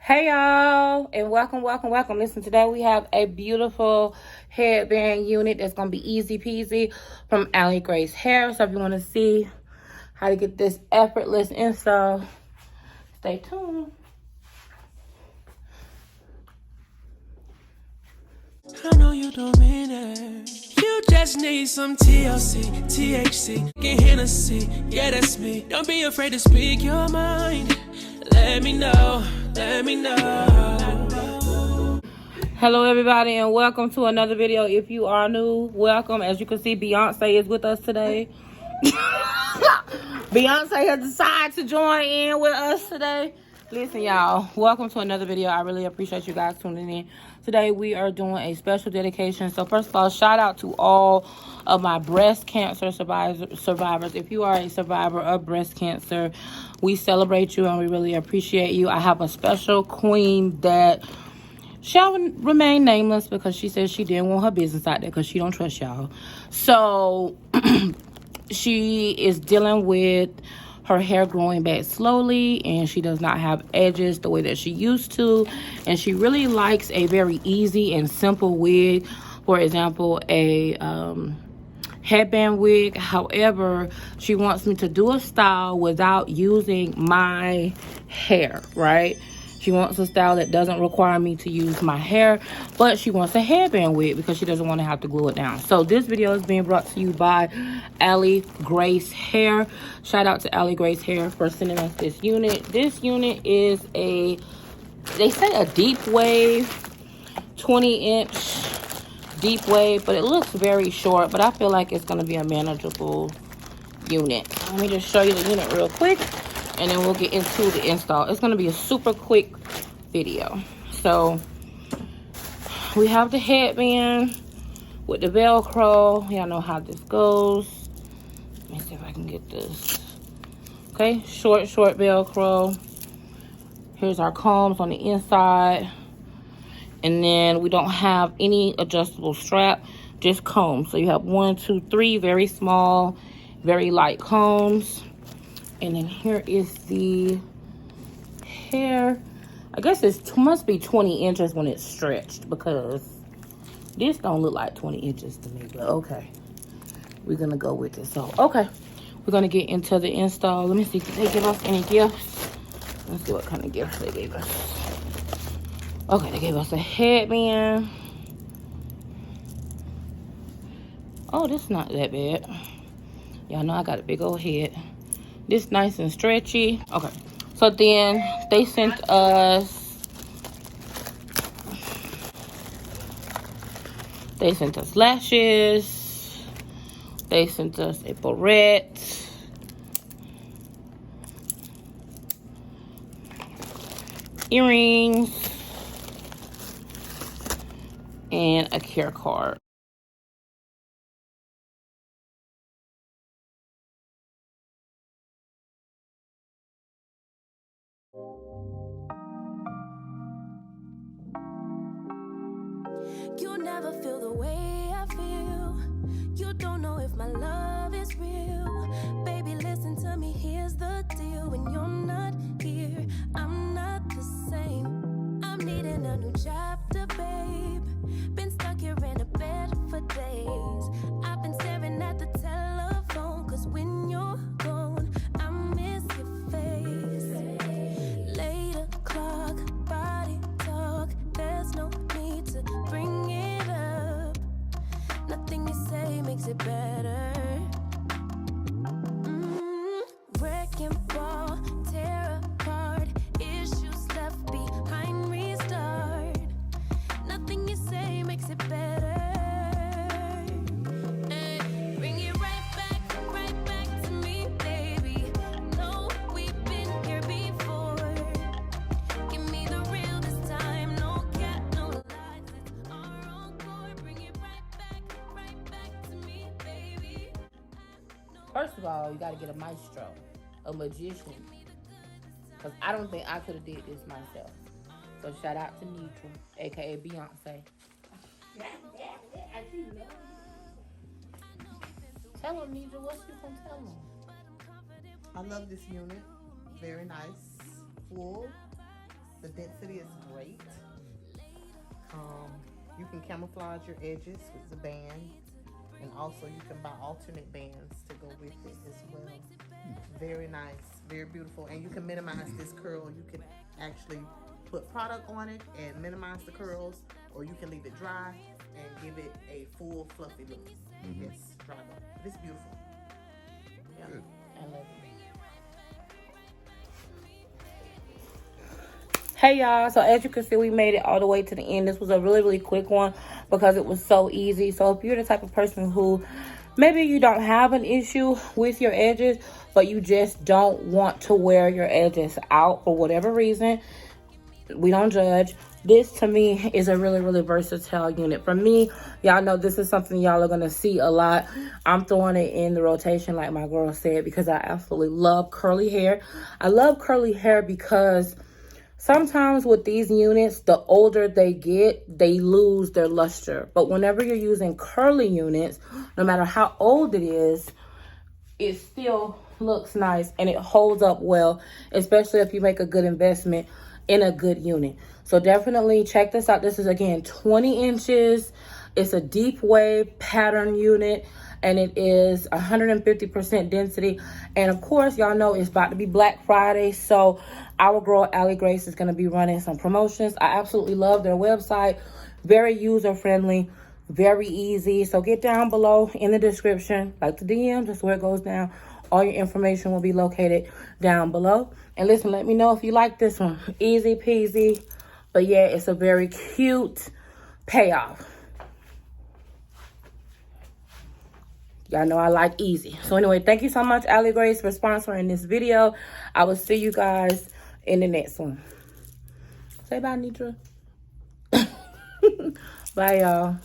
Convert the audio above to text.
Hey y'all, and welcome. Listen, today we have a beautiful headband unit that's gonna be easy peasy from Aligrace Hair. So if you want to see how to get this effortless install, stay tuned. I know you don't mean it. You just need some TLC, THC, get Hennessy. Yeah, that's me. Don't be afraid to speak your mind. Let me know. Hello everybody, and welcome to another video. If you are new, welcome. As you can see, Beyonce is with us today. Beyonce has decided to join in with us today. Listen, y'all, welcome to another video. I really appreciate you guys tuning in. Today we are doing a special dedication. So first of all, shout out to all of my breast cancer survivors. If you are a survivor of breast cancer, we celebrate you and we really appreciate you. I have a special queen that shall remain nameless because she says she didn't want her business out there because she don't trust y'all. So she is dealing with her hair growing back slowly, and she does not have edges the way that she used to, and she really likes a very easy and simple wig. For example, a headband wig. However, she wants me to do a style without using my hair, right? She wants a style that doesn't require me to use my hair, but she wants a headband wig because she doesn't want to have to glue it down. So this video is being brought to you by Aligrace Hair. Shout out to Aligrace Hair for sending us this unit. This unit is a, they say a deep wave, 20-inch deep wave, but it looks very short, but I feel like it's going to be a manageable unit. Let me just show you the unit real quick, and then we'll get into the install. It's going to be a super quick video. So we have the headband with the Velcro. Y'all know how this goes. Let me see if I can get this. Okay, short Velcro. Here's our combs on the inside. And then we don't have any adjustable strap, just combs. So you have 1, 2, 3 very small, very light combs. And then here is the hair. I guess it must be 20 inches when it's stretched, because this don't look like 20 inches to me, but okay. We're gonna go with it. So, okay. We're gonna get into the install. Let me see, did they give us any gifts? Let's see what kind of gifts they gave us. Okay, they gave us a headband. Oh, this is not that bad. Y'all know I got a big old head. This nice and stretchy. Okay, so then they sent us lashes. They sent us a barrette. Earrings. And a care card. You never feel the way I feel. You don't know if my love is real. Baby, listen to me, here's the deal. When you're not here, I'm not the same. I'm needing a new chapter, babe. Been stuck here in a bed for days. I've been staring at the telephone, cause when you're gone, I miss your face. 8 o'clock, body talk, there's no need to bring it up. Nothing you say makes it better. Wrecking ball, tear apart, issues left behind, restart. Nothing you say makes it better. Hey, bring it right back to me, baby. No, we've been here before. Give me the real this time, no cat, no lies. It's our own core. Bring it right back to me, baby. First of all, you got to get a maestro, a magician, because I don't think I could have did this myself. So shout out to Nitra, aka Beyonce. Tell him, Nitra, what you gonna tell him? I love this unit. Very nice. Full. The density is great. You can camouflage your edges with the band, and also you can buy alternate bands to go with it as well. Very nice, very beautiful, and you can minimize this curl. You can actually put product on it and minimize the curls, or you can leave it dry and give it a full fluffy look. Yes, dry look. But it's beautiful. Yeah, I love it. Hey y'all, so as you can see, we made it all the way to the end. This was a really quick one because it was so easy. So if you're the type of person who maybe you don't have an issue with your edges, but you just don't want to wear your edges out for whatever reason, we don't judge. This to me is a really versatile unit. For me, y'all know this is something y'all are gonna see a lot. I'm throwing it in the rotation like my girl said because I absolutely love curly hair. I love curly hair because sometimes with these units, the older they get, they lose their luster. But whenever you're using curly units, no matter how old it is, it still looks nice and it holds up well, especially if you make a good investment in a good unit. So definitely check this out. This is, again, 20 inches. It's a deep wave pattern unit, and it is 150% density. And of course, y'all know it's about to be Black Friday, so our girl Aligrace is going to be running some promotions. I absolutely love their website. Very user-friendly, very easy. So get down below in the description, like the DM, just where it goes down. All your information will be located down below. And listen, let me know if you like this one. Easy peasy. But yeah, it's a very cute payoff. Y'all know I like easy. So anyway, thank you so much, Aligrace, for sponsoring this video. I will see you guys in the next one. Say bye, Nitra. Bye, y'all.